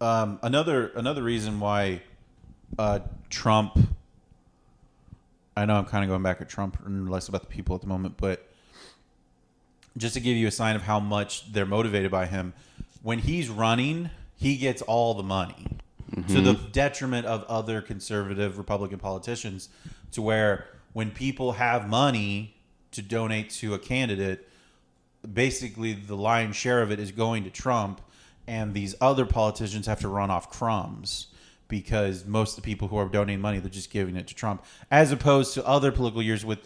Another reason why Trump. I know I'm kind of going back at Trump and less about the people at the moment, but just to give you a sign of how much they're motivated by him, when he's running, he gets all the money to the detriment of other conservative Republican politicians, to where when people have money to donate to a candidate, basically the lion's share of it is going to Trump, and these other politicians have to run off crumbs because most of the people who are donating money, they're just giving it to Trump, as opposed to other political years with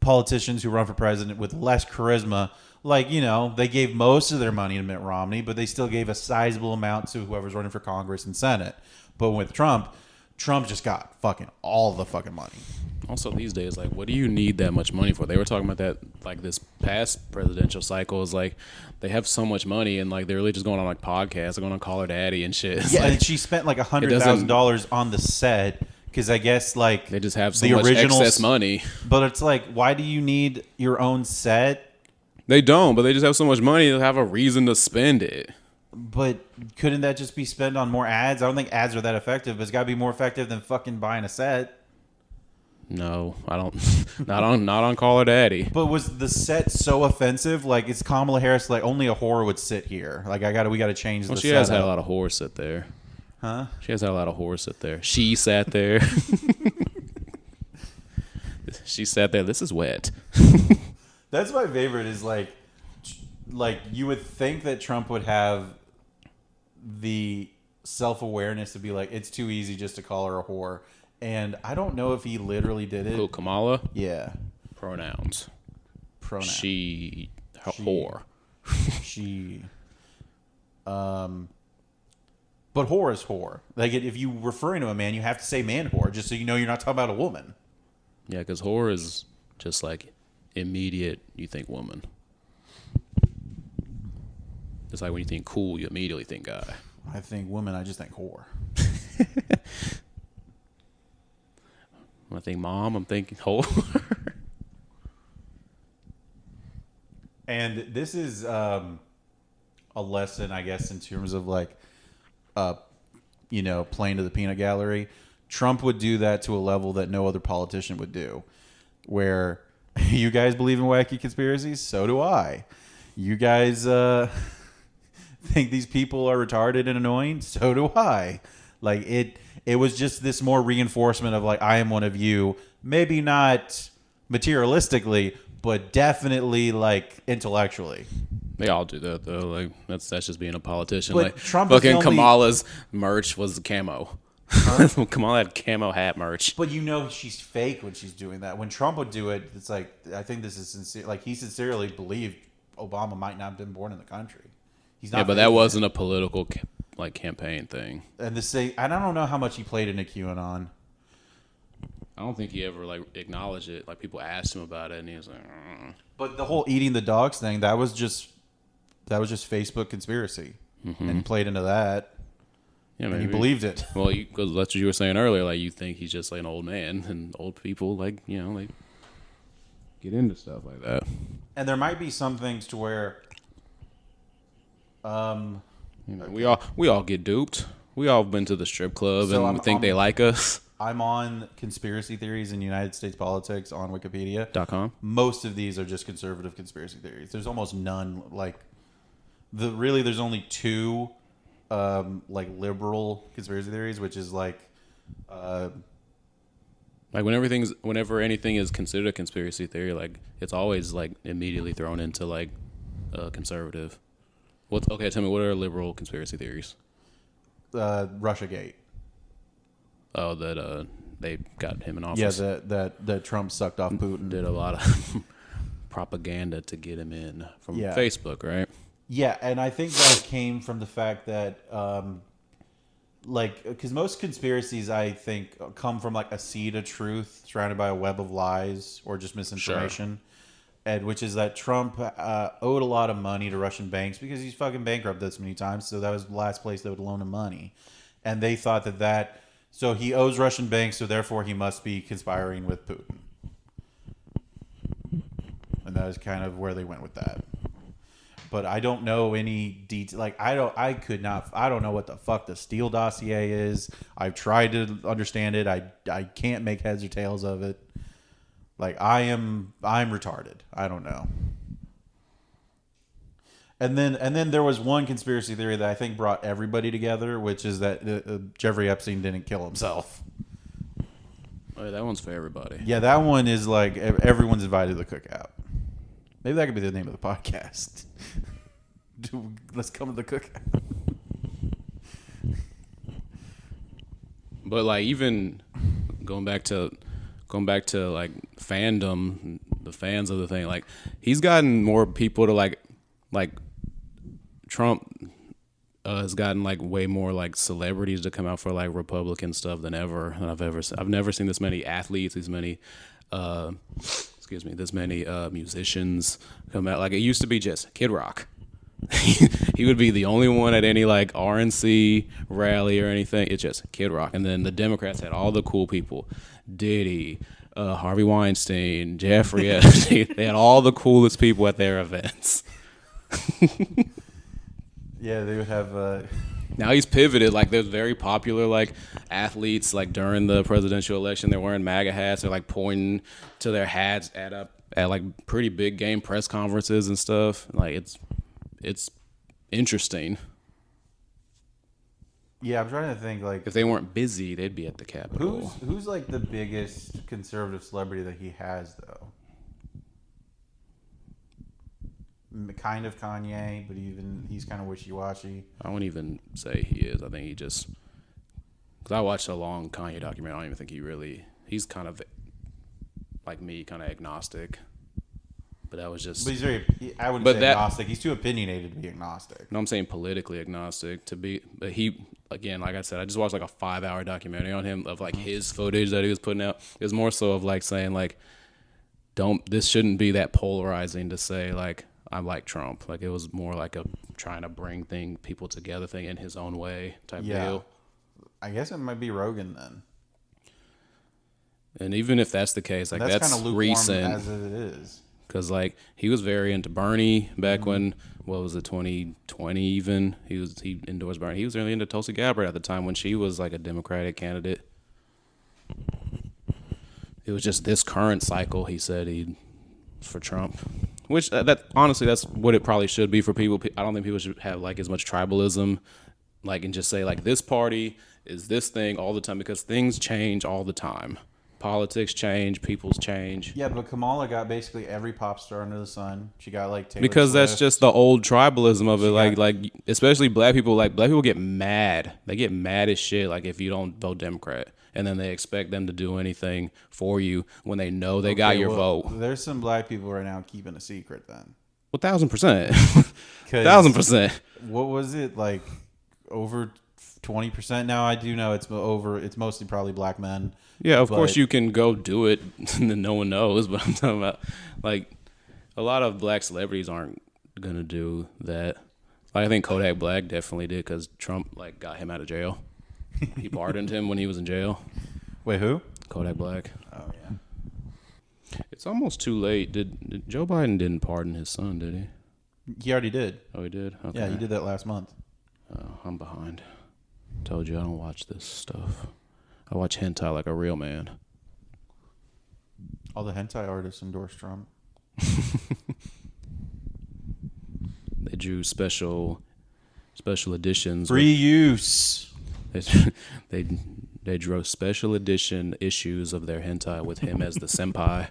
politicians who run for president with less charisma. Like, they gave most of their money to Mitt Romney, but they still gave a sizable amount to whoever's running for Congress and Senate. But with Trump just got fucking all the fucking money. Also, these days, like, what do you need that much money for? They were talking about that, like, this past presidential cycle is like they have so much money and like they're really just going on like podcasts, they're going on Call Her Daddy and shit. It's yeah, like, and she spent like $100,000 on the set because I guess like they just have so much excess money. But it's like, why do you need your own set? They don't, but they just have so much money to have a reason to spend it. But couldn't that just be spent on more ads? I don't think ads are that effective, but it's got to be more effective than fucking buying a set. No, I don't. Not on Call Her Daddy. But was the set so offensive? Like, it's Kamala Harris. Like, only a whore would sit here. Like, we got to change the set. She has had a lot of whores sit there. Huh? She has had a lot of whores sit there. She sat there. She sat there. This is wet. That's my favorite. Is like you would think that Trump would have the self-awareness to be like, it's too easy just to call her a whore. And I don't know if he literally did it. Who, Kamala? Yeah. Pronouns. She, whore. She. But whore is whore. Like, if you referring to a man, you have to say man whore, just so you know you're not talking about a woman. Yeah, because whore is just like immediate, you think woman. It's like when you think cool, you immediately think guy. I think woman, I just think whore. When I think mom, I'm thinking whore. And this is a lesson, I guess, in terms of like, playing to the peanut gallery. Trump would do that to a level that no other politician would do. Where you guys believe in wacky conspiracies, so do I. You guys think these people are retarded and annoying, so do I. Like, it was just this more reinforcement of like, I am one of you. Maybe not materialistically, but definitely like intellectually. They all do that though. Like that's just being a politician. But like Trump fucking Kamala's merch was camo. Huh? Kamala had camo hat merch. But she's fake when she's doing that. When Trump would do it, it's like, I think this is sincere. Like, he sincerely believed Obama might not have been born in the country. He's not. Yeah, but that wasn't a political campaign thing. And I don't know how much he played into QAnon. I don't think he ever like acknowledged it. Like people asked him about it, and he was like, But the whole eating the dogs thing, that was just Facebook conspiracy, and he played into that. Yeah, and he believed it. Well, because that's what you were saying earlier. Like you think he's just like an old man, and old people like like get into stuff like that. And there might be some things to where, we all get duped. We all been to the strip club and think they like us. I'm on conspiracy theories in United States politics on Wikipedia.com. Most of these are just conservative conspiracy theories. There's almost none like there's only two like liberal conspiracy theories, which is like whenever anything is considered a conspiracy theory, like it's always like immediately thrown into like conservative. Tell me, what are liberal conspiracy theories? Russiagate. Oh, that they got him in office. Yeah, that Trump sucked off Putin. Did a lot of propaganda to get him in from Facebook, right? Yeah, and I think that came from the fact that, because most conspiracies, I think, come from like a seed of truth surrounded by a web of lies or just misinformation. Sure. And which is that Trump owed a lot of money to Russian banks because he's fucking bankrupted this many times. So that was the last place they would loan him money. And they thought so he owes Russian banks, so therefore he must be conspiring with Putin. And that is kind of where they went with that. but I don't know any detail. Like I don't know what the fuck the Steele dossier is. I've tried to understand it. I can't make heads or tails of it. Like I'm retarded. I don't know. And then there was one conspiracy theory that I think brought everybody together, which is that Jeffrey Epstein didn't kill himself. Oh, that one's for everybody. Yeah, that one is like everyone's invited to the cookout. Maybe that could be the name of the podcast. Let's come to the cookout. But like even going back to like fandom, the fans of the thing, like he's gotten more people to like Trump has gotten like way more like celebrities to come out for like Republican stuff than I've ever seen. I've never seen this many athletes, this many musicians come out. Like it used to be just Kid Rock. He would be the only one at any like RNC rally or anything. It's just Kid Rock. And then the Democrats had all the cool people. Diddy, Harvey Weinstein, Jeffrey Epstein. They had all the coolest people at their events. Yeah, they would have. Now he's pivoted. Like there's very popular like athletes like during the presidential election. They're wearing MAGA hats. They're like pointing to their hats at like pretty big game press conferences and stuff. Like it's interesting. Yeah, I'm trying to think like If they weren't busy, they'd be at the Capitol. who's like the biggest conservative celebrity that he has though. Kind of Kanye, but he's kind of wishy-washy. I wouldn't even say he is. I think he just because I watched a long Kanye documentary. I don't even think he's kind of like me, kind of agnostic. But that was just. But I wouldn't say agnostic. He's too opinionated to be agnostic. No, I'm saying politically agnostic to be. But he, again, like I said, I just watched like a 5-hour documentary on him of like his footage that he was putting out. It was more so of like saying like, this shouldn't be that polarizing to say like, I like Trump. Like it was more like a trying to bring people together thing in his own way type deal. I guess it might be Rogan then. And even if that's the case, like that's kind of lukewarm recent as it is. Because like he was very into Bernie back when 2020 even he endorsed Bernie. He was really into Tulsi Gabbard at the time when she was like a Democratic candidate. It was just this current cycle he said he'd for Trump. Which that honestly, that's what it probably should be for people. I don't think people should have like as much tribalism, like and just say like this party is this thing all the time because things change all the time. Politics change, people's change. Yeah, but Kamala got basically every pop star under the sun. She got like Taylor because Swift. That's just the old tribalism of it. Like especially black people. Like black people get mad. They get mad as shit. Like if you don't vote Democrat. And then they expect them to do anything for you when they know they got your vote. There's some black people right now keeping a secret then. Well, 1,000%. 1,000%. What was it, like over 20% now? I do know it's mostly probably black men. Yeah, of course you can go do it and then no one knows. But I'm talking about, like, a lot of black celebrities aren't going to do that. Like, I think Kodak Black definitely did because Trump, like, got him out of jail. He pardoned him when he was in jail. Wait, who? Kodak Black. Oh, yeah. It's almost too late. Did Joe Biden didn't pardon his son, did he? He already did. Oh, he did? Okay. Yeah, he did that last month. Oh, I'm behind. Told you I don't watch this stuff. I watch hentai like a real man. All the hentai artists endorse Trump. They drew special editions. Free use. They drew special edition issues of their hentai with him as the senpai.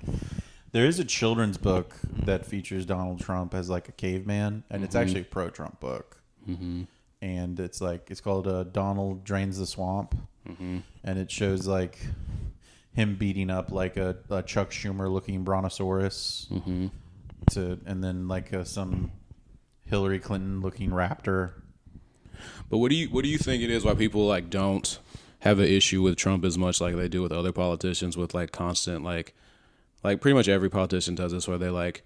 There is a children's book that features Donald Trump as like a caveman, and it's actually a pro-Trump book. Mm-hmm. And it's called Donald Drains the Swamp, and it shows like him beating up like a Chuck Schumer looking brontosaurus, and then like some Hillary Clinton looking raptor. But what do you think it is why people like don't have an issue with Trump as much like they do with other politicians with like constant like pretty much every politician does this where they like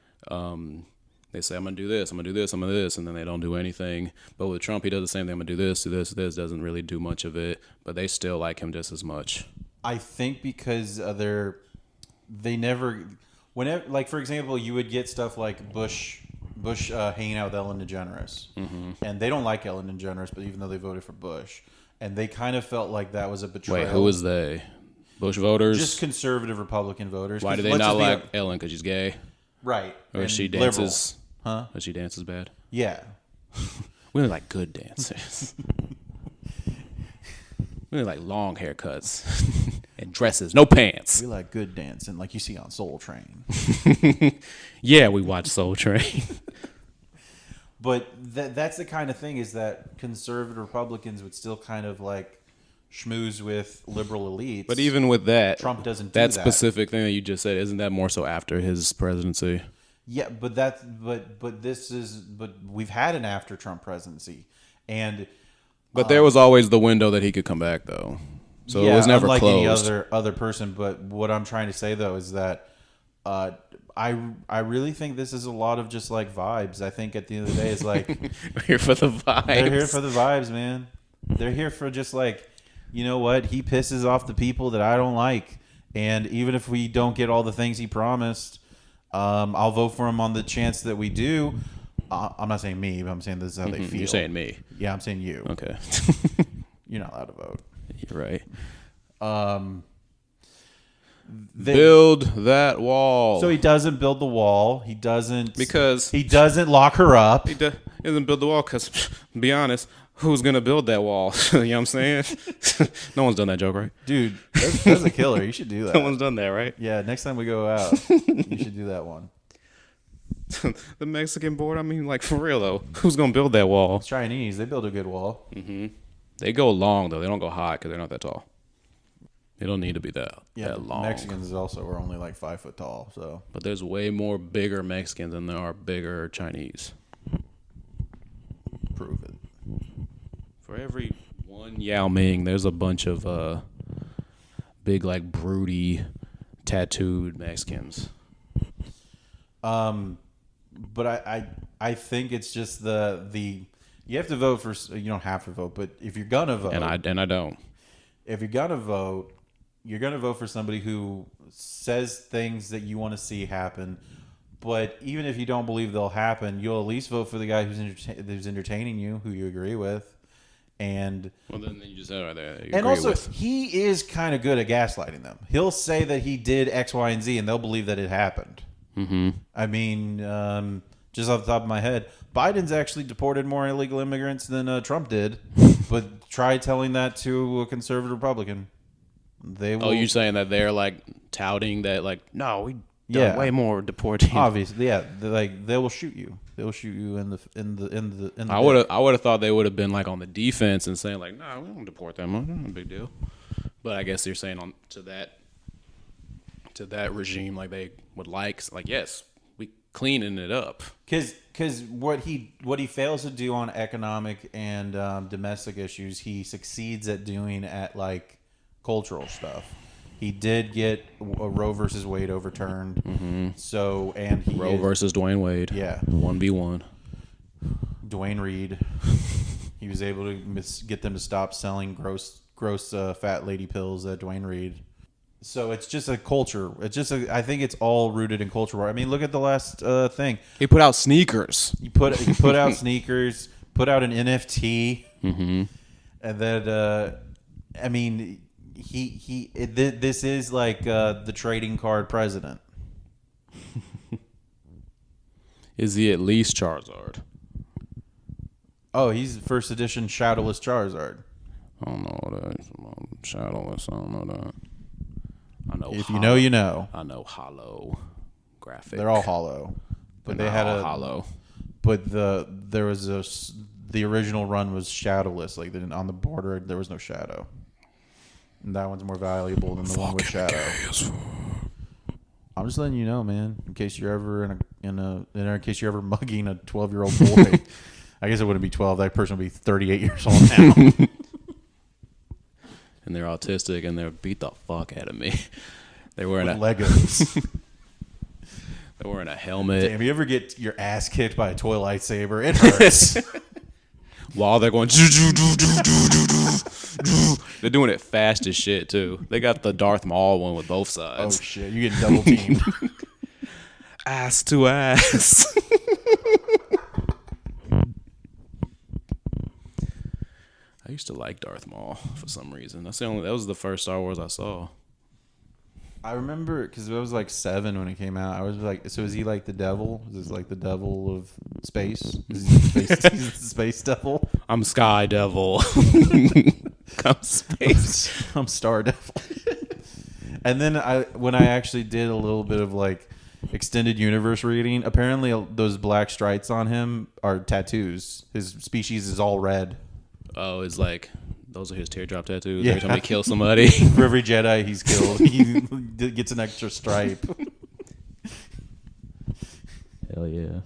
they say I'm gonna do this, I'm gonna do this, I'm gonna do this, and then they don't do anything. But with Trump, he does the same thing. I'm gonna do this, doesn't really do much of it, but they still like him just as much. I think because they never, whenever, like for example, you would get stuff like Bush Bush hanging out with Ellen DeGeneres, and they don't like Ellen DeGeneres, but even though they voted for Bush, and they kind of felt like that was a betrayal. Wait, who is they? Bush voters? Just conservative Republican voters. Why do they not like Ellen? Because she's gay, right? Or she dances? Liberal. Or she dances bad? Yeah. We only like good dancers. We only like long haircuts and dresses, no pants. We like good dancing, like you see on Soul Train. Yeah, we watch Soul Train. But that's the kind of thing, is that conservative Republicans would still kind of like schmooze with liberal elites. But even with that, Trump doesn't do that that. specific thing that you just said. Isn't that more so after his presidency? Yeah, but we've had an after Trump presidency, and but there was always the window that he could come back, though. So yeah, it was never unlike closed. any other person. But what I'm trying to say though is that I really think this is a lot of just like vibes. I think at the end of the day, it's like We're here for the vibes. they're here for the vibes, man. They're here for just like, you know what? He pisses off the people that I don't like, and even if we don't get all the things he promised, I'll vote for him on the chance that we do. I'm not saying me, but I'm saying this is how they feel. You're saying me. Yeah, I'm saying you. Okay. You're not allowed to vote. You're right. Build that wall. So he doesn't build the wall. He doesn't Because he doesn't lock her up. he doesn't build the wall because, be honest, who's going to build that wall? You know what I'm saying? No one's done that joke, right? Dude, that's a killer. You should do that. No one's done that, right? Yeah, next time we go out, you should do that one. The Mexican board, I mean, like, for real, though. Who's going to build that wall? It's Chinese. They build a good wall. Mm-hmm. They go long, though. They don't go high because they're not that tall. They don't need to be that long. Mexicans also are only like 5 foot tall. So, but there's way more bigger Mexicans than there are bigger Chinese. Prove it. For every one Yao Ming, there's a bunch of big, like, broody, tattooed Mexicans. But I think it's just the you have to vote for, you don't have to vote, but if you're gonna vote, and I don't. If you're gonna vote, you're gonna vote for somebody who says things that you want to see happen. But even if you don't believe they'll happen, you'll at least vote for the guy who's entertaining you, who you agree with. And well, then you just said right there. And also, he is kind of good at gaslighting them. He'll say that he did X, Y, and Z, and they'll believe that it happened. Mm-hmm. I mean, just off the top of my head, Biden's actually deported more illegal immigrants than Trump did. But try telling that to a conservative Republican. They will. Oh, you're saying that they're like touting that, like, no, we done way more deporting. Obviously, yeah. They will shoot you. They will shoot you in the. I would have thought they would have been like on the defense and saying like, no, we don't deport them. No big deal. But I guess you're saying to that regime, like they would like yes, we cleaning it up. Because what he fails to do on economic and domestic issues, he succeeds at doing at like cultural stuff. He did get a Roe versus Wade overturned. Mm-hmm. So Roe versus Dwayne Wade. Yeah, 1v1. Dwayne Reed. He was able to get them to stop selling gross fat lady pills at Dwayne Reed. So it's just a culture. I think it's all rooted in culture war. I mean, look at the last thing. He put out sneakers. He put out sneakers. Put out an NFT. Mm-hmm. And then, I mean, this is like the trading card president. Is he at least Charizard? Oh, he's first edition Shadowless Charizard. I don't know what that is. Shadowless. I don't know that. I know. If you know, you know. I know hollow graphic. They all hollow, but they had a hollow. But the original run was shadowless. Like on the border, there was no shadow. And that one's more valuable than the one with shadow. I'm just letting you know, man. In case you're ever in case you're ever mugging a 12-year-old boy. I guess it wouldn't be 12. That person would be 38 years old now. And they're autistic, and they'll beat the fuck out of me. They're wearing Legos. They're wearing a helmet. Damn, you ever get your ass kicked by a toy lightsaber? It hurts. While they're going, they're doing it fast as shit too. They got the Darth Maul one with both sides. Oh shit, you get double teamed. Ass to ass. I used to like Darth Maul for some reason. That was the first Star Wars I saw. I remember because I was like 7 when it came out. I was like, so is he like the devil? Is this like the devil of space? Is he he's the space devil? I'm Sky Devil. Come space. I'm Star Devil. And then when I actually did a little bit of like extended universe reading, apparently those black stripes on him are tattoos. His species is all red. Oh, it's like those are his teardrop tattoos. Yeah. Every time he kills somebody. For every Jedi he's killed, he gets an extra stripe. Hell yeah.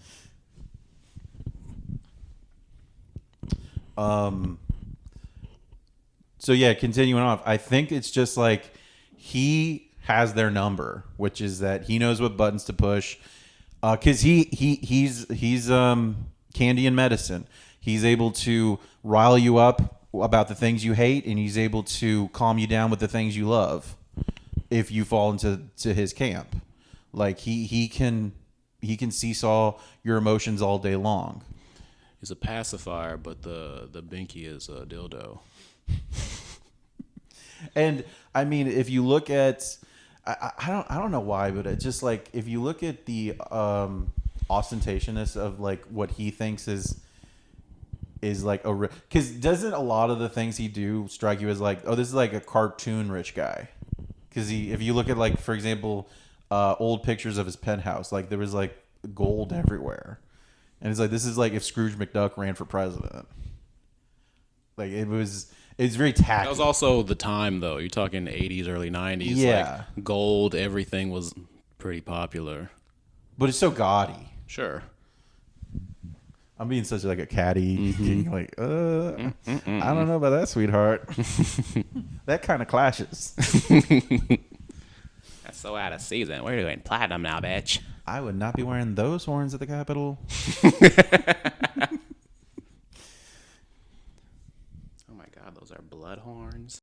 So yeah, continuing off, I think it's just like he has their number, which is that he knows what buttons to push. Because he's candy and medicine. He's able to rile you up about the things you hate, and he's able to calm you down with the things you love. If you fall into his camp, like he can seesaw your emotions all day long. He's a pacifier, but the binky is a dildo. And I mean, if you look at, I don't know why, but it's just like if you look at the ostentatiousness of like what he thinks is like because doesn't a lot of the things he do strike you as like, oh, this is like a cartoon rich guy? Because if you look at like, for example, old pictures of his penthouse, like there was like gold everywhere, and it's like this is like if Scrooge McDuck ran for president. Like it's very tacky. That was also the time, though. You're talking 80s, early 90s. Yeah. Like, gold, everything was pretty popular. But it's so gaudy. Sure. I'm being such like a catty, like, I don't know about that, sweetheart. That kind of clashes. That's so out of season. We're doing platinum now, bitch. I would not be wearing those horns at the Capitol. Oh my God, those are blood horns.